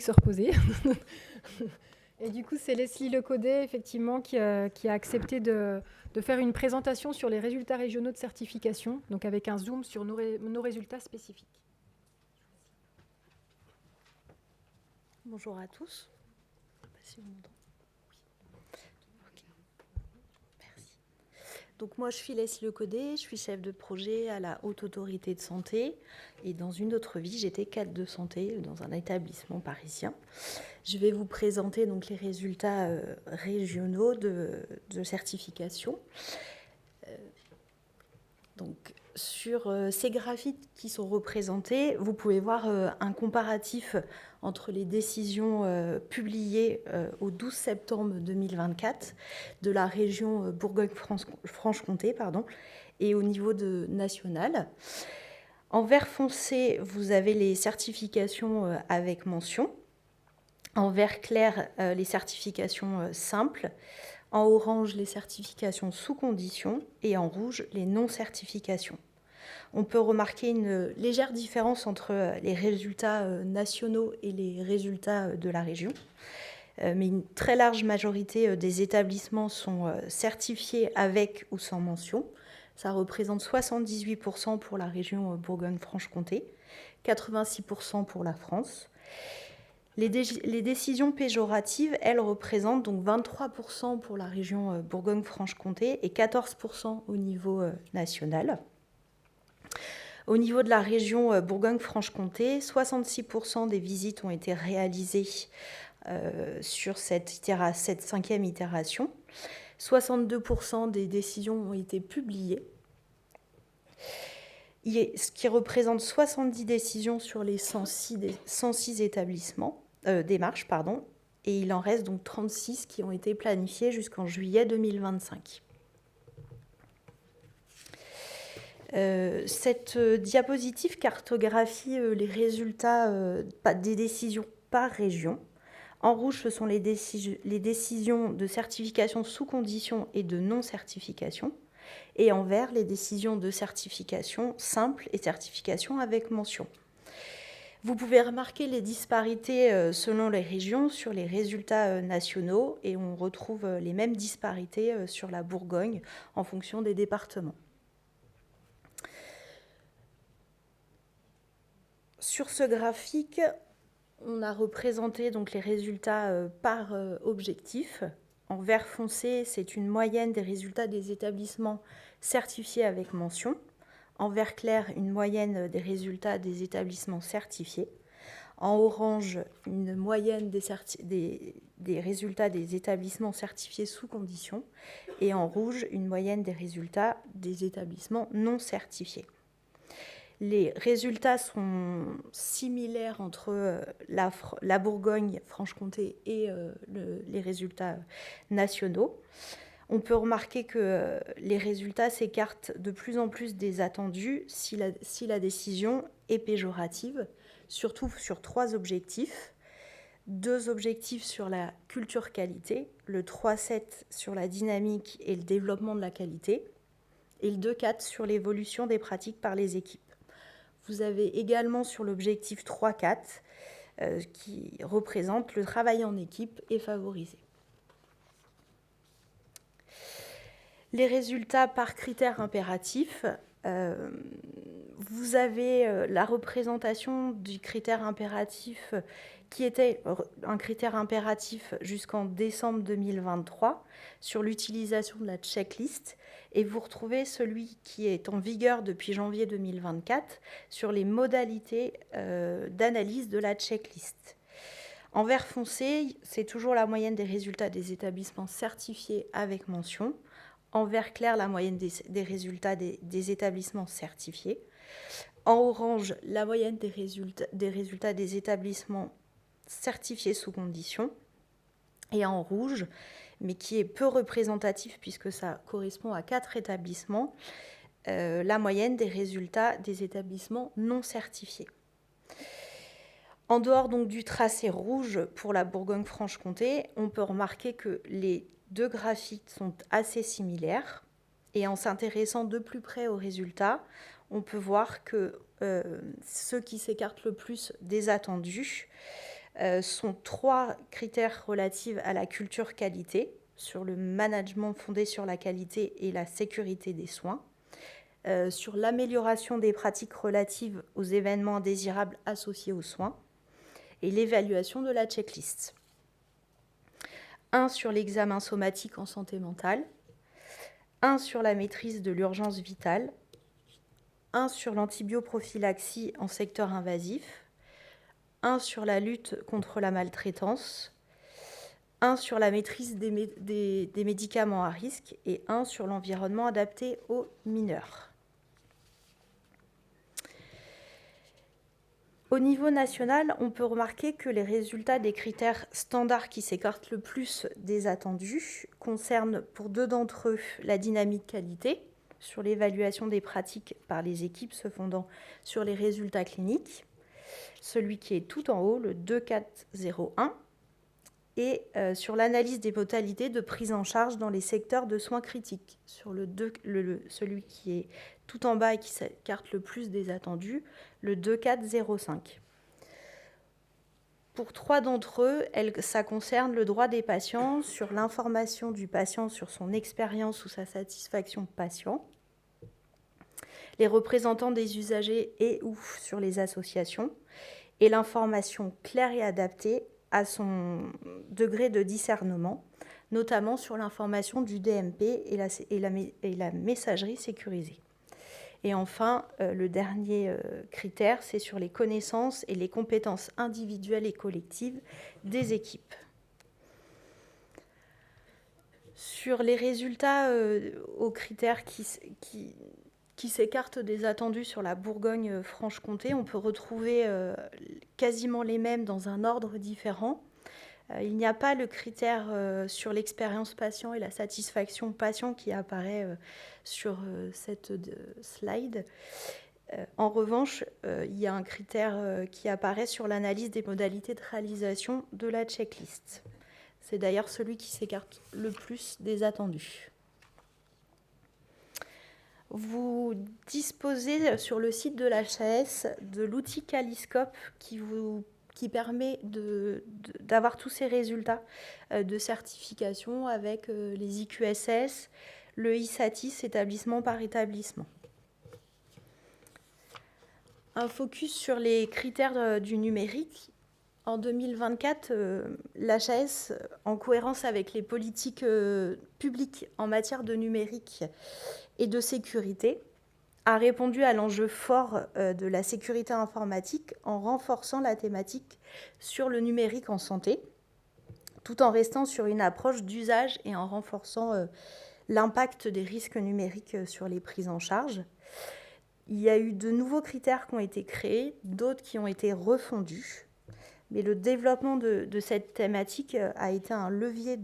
se reposer. Et du coup, c'est Leslie Lecaudet, effectivement, qui a accepté de faire une présentation sur les résultats régionaux de certification, donc avec un zoom sur nos résultats spécifiques. Bonjour à tous. Je sais pas si on m'entend. Oui. Ok. Merci. Donc moi, je suis Leslie Lecaudet, je suis chef de projet à la Haute Autorité de Santé. Et dans une autre vie, j'étais cadre de santé dans un établissement parisien. Je vais vous présenter donc les résultats régionaux de certification. Donc, sur ces graphiques qui sont représentés, vous pouvez voir un comparatif entre les décisions publiées au 12 septembre 2024 de la région Bourgogne-Franche-Comté et au niveau national. En vert foncé, vous avez les certifications avec mention. En vert clair, les certifications simples. En orange, les certifications sous condition et en rouge, les non-certifications. On peut remarquer une légère différence entre les résultats nationaux et les résultats de la région. Mais une très large majorité des établissements sont certifiés avec ou sans mention. Ça représente 78% pour la région Bourgogne-Franche-Comté, 86% pour la France. Les décisions péjoratives, elles représentent donc 23% pour la région Bourgogne-Franche-Comté et 14% au niveau national. Au niveau de la région Bourgogne-Franche-Comté, 66% des visites ont été réalisées sur cette cinquième itération. 62% des décisions ont été publiées, ce qui représente 70 décisions sur les 106 démarches, et il en reste donc 36 qui ont été planifiées jusqu'en juillet 2025. Cette diapositive cartographie les résultats des décisions par région. En rouge, ce sont les décisions de certification sous condition et de non-certification. Et en vert, les décisions de certification simple et certification avec mention. Vous pouvez remarquer les disparités selon les régions sur les résultats nationaux et on retrouve les mêmes disparités sur la Bourgogne en fonction des départements. Sur ce graphique, on a représenté donc les résultats par objectif. En vert foncé, c'est une moyenne des résultats des établissements certifiés avec mention. En vert clair, une moyenne des résultats des établissements certifiés. En orange, une moyenne des résultats des établissements certifiés sous condition. Et en rouge, une moyenne des résultats des établissements non certifiés. Les résultats sont similaires entre la Bourgogne-Franche-Comté et les résultats nationaux. On peut remarquer que les résultats s'écartent de plus en plus des attendus si la décision est péjorative, surtout sur 3 objectifs. 2 objectifs sur la culture qualité, le 3.7 sur la dynamique et le développement de la qualité, et le 2.4 sur l'évolution des pratiques par les équipes. Vous avez également sur l'objectif 3.4 qui représente le travail en équipe et favorisé. Les résultats par critères impératifs. Vous avez la représentation du critère impératif qui était un critère impératif jusqu'en décembre 2023 sur l'utilisation de la checklist et vous retrouvez celui qui est en vigueur depuis janvier 2024 sur les modalités d'analyse de la checklist. En vert foncé, c'est toujours la moyenne des résultats des établissements certifiés avec mention. En vert clair, la moyenne des résultats des établissements certifiés. En orange, la moyenne des résultats des établissements certifiés sous condition. Et en rouge, mais qui est peu représentatif puisque ça correspond à 4 établissements, la moyenne des résultats des établissements non certifiés. En dehors donc du tracé rouge pour la Bourgogne-Franche-Comté, on peut remarquer que les 2 graphiques sont assez similaires. Et en s'intéressant de plus près aux résultats, on peut voir que ceux qui s'écartent le plus des attendus sont 3 critères relatifs à la culture qualité, sur le management fondé sur la qualité et la sécurité des soins, sur l'amélioration des pratiques relatives aux événements indésirables associés aux soins et l'évaluation de la checklist. 1 sur l'examen somatique en santé mentale, 1 sur la maîtrise de l'urgence vitale, 1 sur l'antibioprophylaxie en secteur invasif, 1 sur la lutte contre la maltraitance, 1 sur la maîtrise des médicaments à risque et 1 sur l'environnement adapté aux mineurs. Au niveau national, on peut remarquer que les résultats des critères standards qui s'écartent le plus des attendus concernent pour 2 d'entre eux la dynamique qualité, sur l'évaluation des pratiques par les équipes se fondant sur les résultats cliniques, celui qui est tout en haut, le 2401, et sur l'analyse des modalités de prise en charge dans les secteurs de soins critiques, sur celui qui est tout en bas et qui s'écarte le plus des attendus, le 2405. Pour 3 d'entre eux, ça concerne le droit des patients sur l'information du patient sur son expérience ou sa satisfaction patient, les représentants des usagers et ou sur les associations, et l'information claire et adaptée à son degré de discernement, notamment sur l'information du DMP et la messagerie sécurisée. Et enfin, le dernier critère, c'est sur les connaissances et les compétences individuelles et collectives des équipes. Sur les résultats aux critères qui s'écartent des attendus sur la Bourgogne-Franche-Comté, on peut retrouver quasiment les mêmes dans un ordre différent. Il n'y a pas le critère sur l'expérience patient et la satisfaction patient qui apparaît sur cette slide. En revanche, il y a un critère qui apparaît sur l'analyse des modalités de réalisation de la checklist. C'est d'ailleurs celui qui s'écarte le plus des attendus. Vous disposez sur le site de l'HAS de l'outil Caliscope qui permet d'avoir tous ces résultats de certification avec les IQSS, le ISATIS, établissement par établissement. Un focus sur les critères du numérique. En 2024, l'HAS, en cohérence avec les politiques publiques en matière de numérique et de sécurité, a répondu à l'enjeu fort de la sécurité informatique en renforçant la thématique sur le numérique en santé, tout en restant sur une approche d'usage et en renforçant l'impact des risques numériques sur les prises en charge. Il y a eu de nouveaux critères qui ont été créés, d'autres qui ont été refondus. Mais le développement de cette thématique a été un levier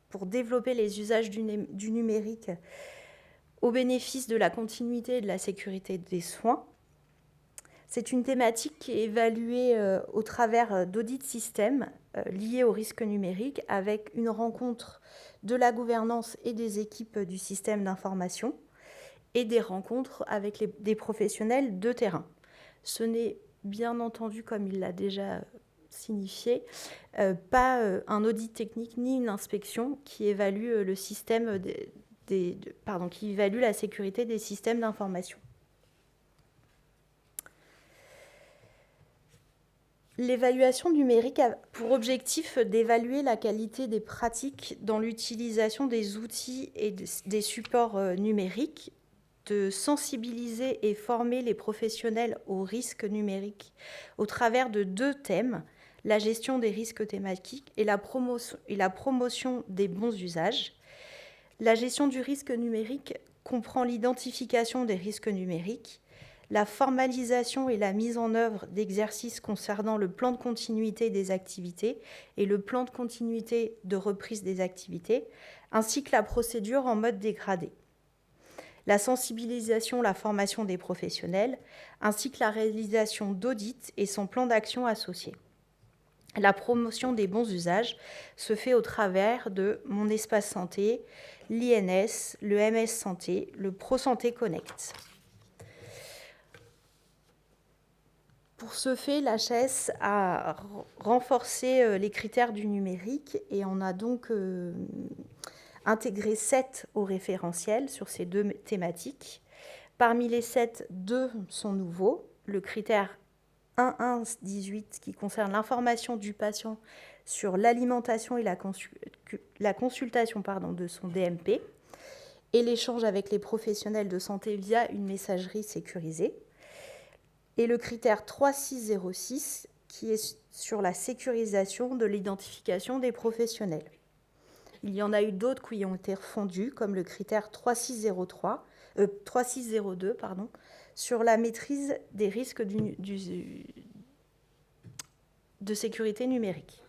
pour développer les usages du numérique au bénéfice de la continuité et de la sécurité des soins. C'est une thématique qui est évaluée au travers d'audits systèmes liés au risque numérique avec une rencontre de la gouvernance et des équipes du système d'information et des rencontres avec des professionnels de terrain. Ce n'est bien entendu, comme il l'a déjà signifié, pas un audit technique ni une inspection qui évalue le système qui évalue la sécurité des systèmes d'information. L'évaluation numérique a pour objectif d'évaluer la qualité des pratiques dans l'utilisation des outils et des supports numériques, de sensibiliser et former les professionnels aux risques numériques au travers de 2 thèmes, la gestion des risques thématiques et la promotion des bons usages. La gestion du risque numérique comprend l'identification des risques numériques, la formalisation et la mise en œuvre d'exercices concernant le plan de continuité des activités et le plan de continuité de reprise des activités, ainsi que la procédure en mode dégradé. La sensibilisation, la formation des professionnels, ainsi que la réalisation d'audits et son plan d'action associé. La promotion des bons usages se fait au travers de Mon Espace Santé, l'INS, le MS Santé, le ProSanté Connect. Pour ce fait, l'HAS a renforcé les critères du numérique et on a donc intégré 7 au référentiel sur ces 2 thématiques. Parmi les 7, 2 sont nouveaux. Le critère 1.1.18 qui concerne l'information du patient sur l'alimentation et la consultation de son DMP et l'échange avec les professionnels de santé via une messagerie sécurisée. Et le critère 3.6.06 qui est sur la sécurisation de l'identification des professionnels. Il y en a eu d'autres qui ont été refondus, comme le critère 3.6.02 sur la maîtrise des risques de sécurité numérique.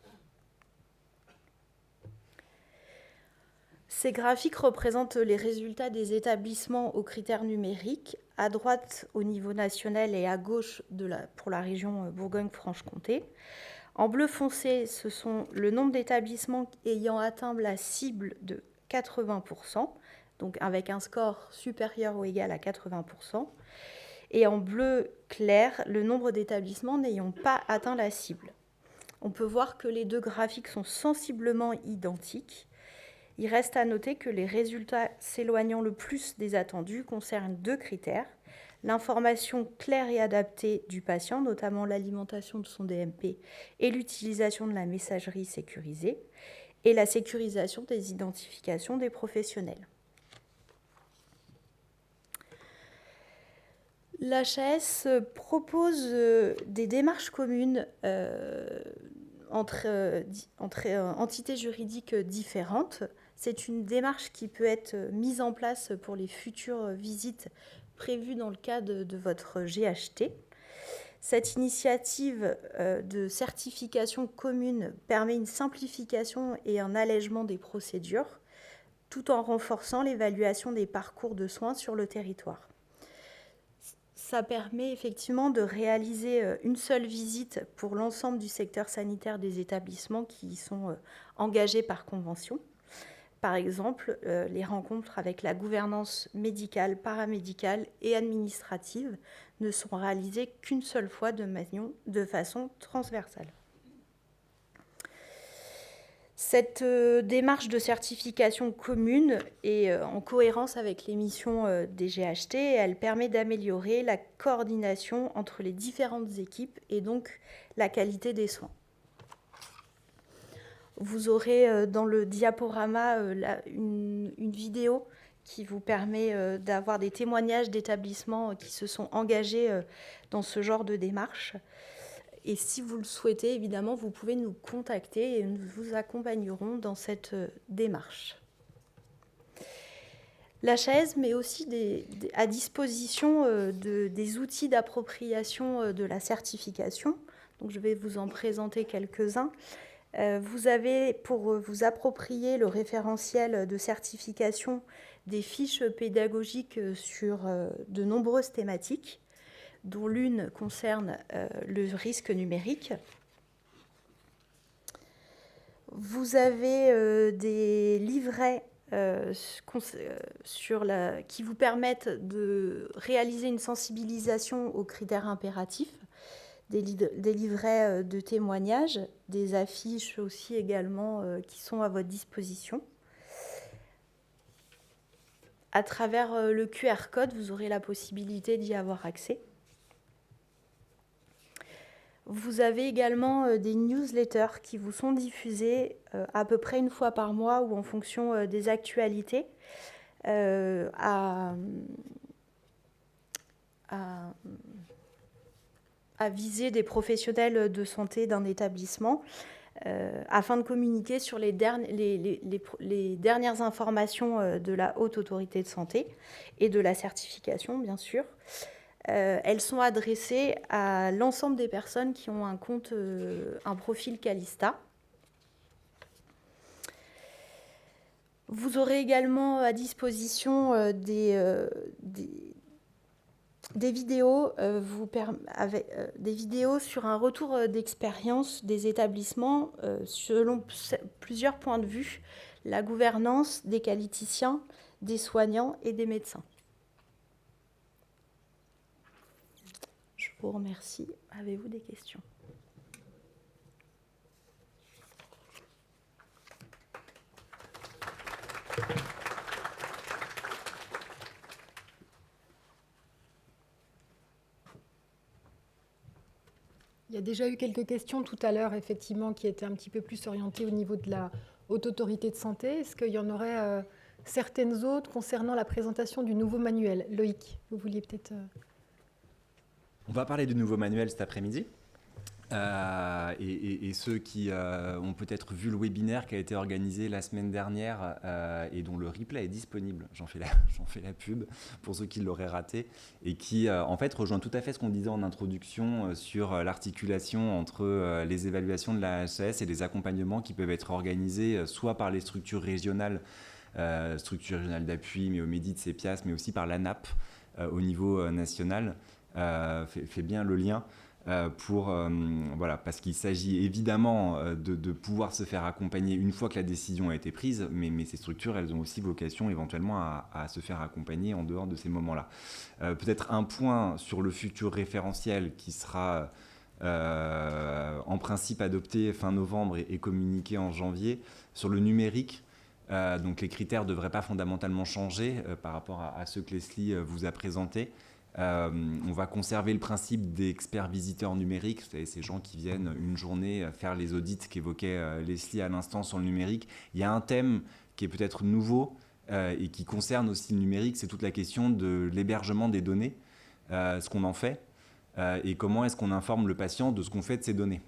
Ces graphiques représentent les résultats des établissements aux critères numériques, à droite au niveau national et à gauche pour la région Bourgogne-Franche-Comté. En bleu foncé, ce sont le nombre d'établissements ayant atteint la cible de 80%, donc avec un score supérieur ou égal à 80%. Et en bleu clair, le nombre d'établissements n'ayant pas atteint la cible. On peut voir que les 2 graphiques sont sensiblement identiques. Il reste à noter que les résultats s'éloignant le plus des attendus concernent 2 critères. L'information claire et adaptée du patient, notamment l'alimentation de son DMP et l'utilisation de la messagerie sécurisée, et la sécurisation des identifications des professionnels. L'HAS propose des démarches communes entre entités juridiques différentes. C'est une démarche qui peut être mise en place pour les futures visites prévues dans le cadre de votre GHT. Cette initiative de certification commune permet une simplification et un allègement des procédures, tout en renforçant l'évaluation des parcours de soins sur le territoire. Ça permet effectivement de réaliser une seule visite pour l'ensemble du secteur sanitaire des établissements qui sont engagés par convention. Par exemple, les rencontres avec la gouvernance médicale, paramédicale et administrative ne sont réalisées qu'une seule fois de façon transversale. Cette démarche de certification commune est en cohérence avec les missions des GHT et elle permet d'améliorer la coordination entre les différentes équipes et donc la qualité des soins. Vous aurez dans le diaporama une vidéo qui vous permet d'avoir des témoignages d'établissements qui se sont engagés dans ce genre de démarche. Et si vous le souhaitez, évidemment, vous pouvez nous contacter et nous vous accompagnerons dans cette démarche. L'HAS met aussi à disposition des outils d'appropriation de la certification. Donc, je vais vous en présenter quelques-uns. Vous avez, pour vous approprier le référentiel de certification, des fiches pédagogiques sur de nombreuses thématiques, dont l'une concerne le risque numérique. Vous avez des livrets qui vous permettent de réaliser une sensibilisation aux critères impératifs, des livrets de témoignages, des affiches aussi également qui sont à votre disposition. À travers le QR code, vous aurez la possibilité d'y avoir accès. Vous avez également des newsletters qui vous sont diffusés à peu près une fois par mois ou en fonction des actualités à viser des professionnels de santé d'un établissement afin de communiquer sur les dernières informations de la Haute Autorité de Santé et de la certification, bien sûr. Elles sont adressées à l'ensemble des personnes qui ont un profil Calista. Vous aurez également à disposition des vidéos, des vidéos sur un retour d'expérience des établissements selon plusieurs points de vue, la gouvernance des qualiticiens, des soignants et des médecins. Je vous remercie. Avez-vous des questions ? Il y a déjà eu quelques questions tout à l'heure, effectivement, qui étaient un petit peu plus orientées au niveau de la Haute Autorité de Santé. Est-ce qu'il y en aurait certaines autres concernant la présentation du nouveau manuel ? Loïc, vous vouliez peut-être... On va parler du nouveau manuel cet après-midi. Et ceux qui ont peut-être vu le webinaire qui a été organisé la semaine dernière et dont le replay est disponible, j'en fais la pub pour ceux qui l'auraient raté, et qui en fait rejoint tout à fait ce qu'on disait en introduction sur l'articulation entre les évaluations de la HCS et les accompagnements qui peuvent être organisés soit par les structures régionales d'appui, mais au MEDI de CEPIAS, mais aussi par l'ANAP au niveau national, fait bien le lien. Parce qu'il s'agit évidemment de pouvoir se faire accompagner une fois que la décision a été prise, mais ces structures, elles ont aussi vocation éventuellement à se faire accompagner en dehors de ces moments-là. Peut-être un point sur le futur référentiel qui sera en principe adopté fin novembre et communiqué en janvier. Sur le numérique, donc les critères ne devraient pas fondamentalement changer par rapport à ceux que Leslie vous a présentés. On va conserver le principe des experts visiteurs numériques, vous savez, ces gens qui viennent une journée faire les audits qu'évoquait Leslie à l'instant sur le numérique. Il y a un thème qui est peut-être nouveau et qui concerne aussi le numérique, c'est toute la question de l'hébergement des données, ce qu'on en fait et comment est-ce qu'on informe le patient de ce qu'on fait de ces données.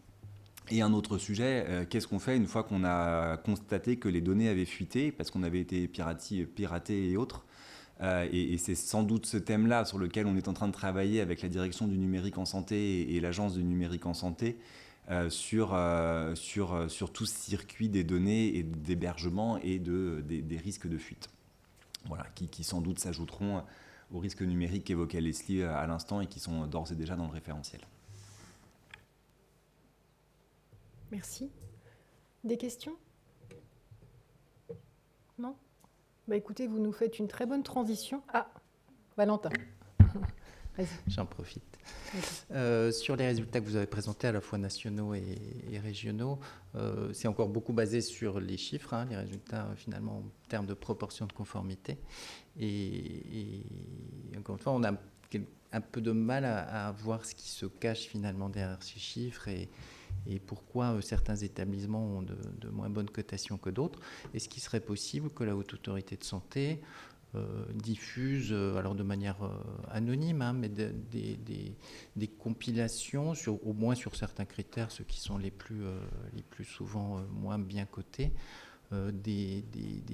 Et un autre sujet, qu'est-ce qu'on fait une fois qu'on a constaté que les données avaient fuité parce qu'on avait été piratés et autres. Et c'est sans doute ce thème-là sur lequel on est en train de travailler avec la direction du numérique en santé et l'agence du numérique en santé sur tout ce circuit des données et d'hébergement et des risques de fuite. Voilà, qui sans doute s'ajouteront aux risques numériques qu'évoquait Leslie à l'instant et qui sont d'ores et déjà dans le référentiel. Merci. Des questions ? Non ? Bah écoutez, vous nous faites une très bonne transition. Ah, Valentin. Vas-y. J'en profite. Sur les résultats que vous avez présentés, à la fois nationaux et régionaux, c'est encore beaucoup basé sur les chiffres, les résultats finalement en termes de proportion de conformité. Et encore une fois, on a un peu de mal à voir ce qui se cache finalement derrière ces chiffres et pourquoi certains établissements ont de moins bonnes cotations que d'autres. Est-ce qu'il serait possible que la Haute Autorité de Santé diffuse, alors de manière anonyme, mais des compilations, au moins sur certains critères, ceux qui sont les plus souvent moins bien cotés, des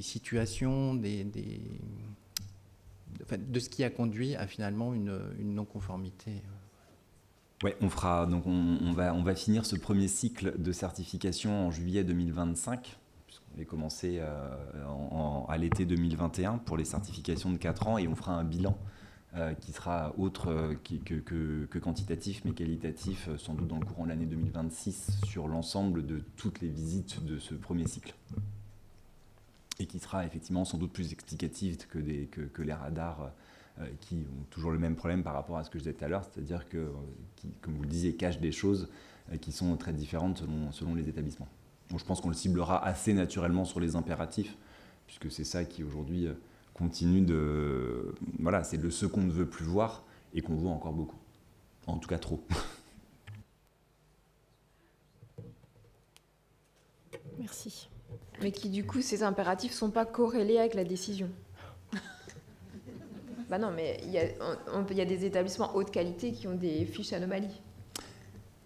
situations, de ce qui a conduit à finalement une non-conformité. Ouais, on fera. Donc on va finir ce premier cycle de certification en juillet 2025, puisqu'on avait commencé à l'été 2021 pour les certifications de 4 ans, et on fera un bilan qui sera autre que quantitatif, mais qualitatif, sans doute dans le courant de l'année 2026, sur l'ensemble de toutes les visites de ce premier cycle. Et qui sera effectivement sans doute plus explicatif que les radars qui ont toujours le même problème par rapport à ce que je disais tout à l'heure, c'est-à-dire qui, comme vous le disiez, cachent des choses qui sont très différentes selon les établissements. Donc je pense qu'on le ciblera assez naturellement sur les impératifs, puisque c'est ça qui aujourd'hui continue de... Voilà, c'est ce qu'on ne veut plus voir et qu'on voit encore beaucoup. En tout cas trop. Merci. Mais qui, du coup, ces impératifs ne sont pas corrélés avec la décision. Bah non, mais il y a des établissements haute qualité qui ont des fiches anomalies.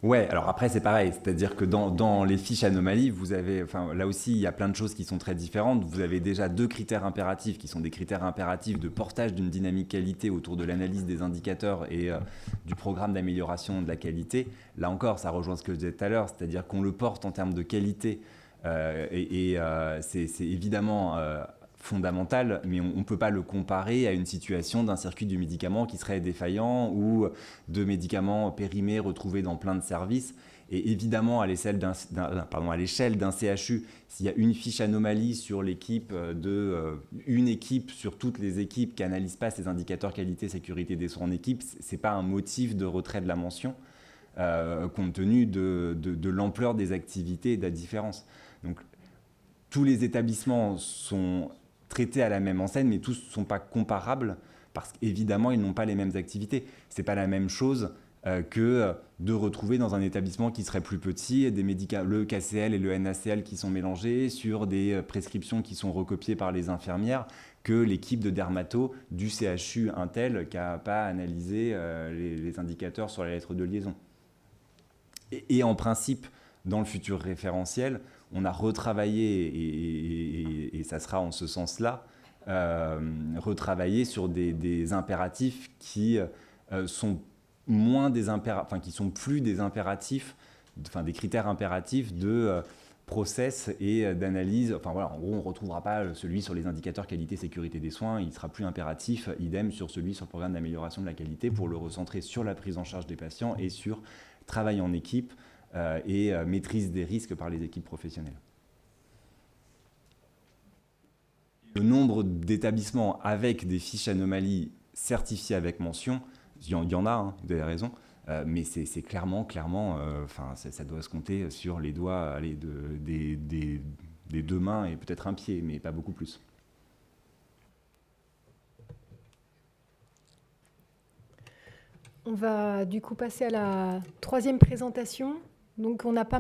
Ouais, alors après c'est pareil, c'est-à-dire que dans les fiches anomalies, vous avez, là aussi il y a plein de choses qui sont très différentes. Vous avez déjà 2 critères impératifs qui sont des critères impératifs de portage d'une dynamique qualité autour de l'analyse des indicateurs et du programme d'amélioration de la qualité. Là encore, ça rejoint ce que je disais tout à l'heure, c'est-à-dire qu'on le porte en termes de qualité c'est évidemment fondamental, mais on ne peut pas le comparer à une situation d'un circuit du médicament qui serait défaillant ou de médicaments périmés retrouvés dans plein de services. Et évidemment, à l'échelle d'un CHU, s'il y a une fiche anomalie sur l'équipe une équipe sur toutes les équipes qui n'analysent pas ces indicateurs qualité, sécurité des soins en équipe, ce n'est pas un motif de retrait de la mention, compte tenu de l'ampleur des activités et de la différence. Donc, tous les établissements sont traités à la même enseigne, mais tous ne sont pas comparables, parce qu'évidemment, ils n'ont pas les mêmes activités. Ce n'est pas la même chose que de retrouver dans un établissement qui serait plus petit le KCL et le NaCl qui sont mélangés sur des prescriptions qui sont recopiées par les infirmières que l'équipe de dermato du CHU Intel qui n'a pas analysé les indicateurs sur la lettre de liaison. Et en principe, dans le futur référentiel, on a retravaillé, et ça sera en ce sens-là, retravaillé sur des impératifs qui sont qui sont plus des impératifs, des critères impératifs de process et d'analyse. En gros, on ne retrouvera pas celui sur les indicateurs qualité-sécurité des soins, il sera plus impératif, idem sur celui sur le programme d'amélioration de la qualité pour le recentrer sur la prise en charge des patients et sur travail en équipe et maîtrise des risques par les équipes professionnelles. Le nombre d'établissements avec des fiches anomalies certifiées avec mention, il y en a, vous avez raison, mais c'est clairement, ça doit se compter sur les doigts des 2 mains et peut-être un pied, mais pas beaucoup plus. On va du coup passer à la 3e présentation. Donc on n'a pas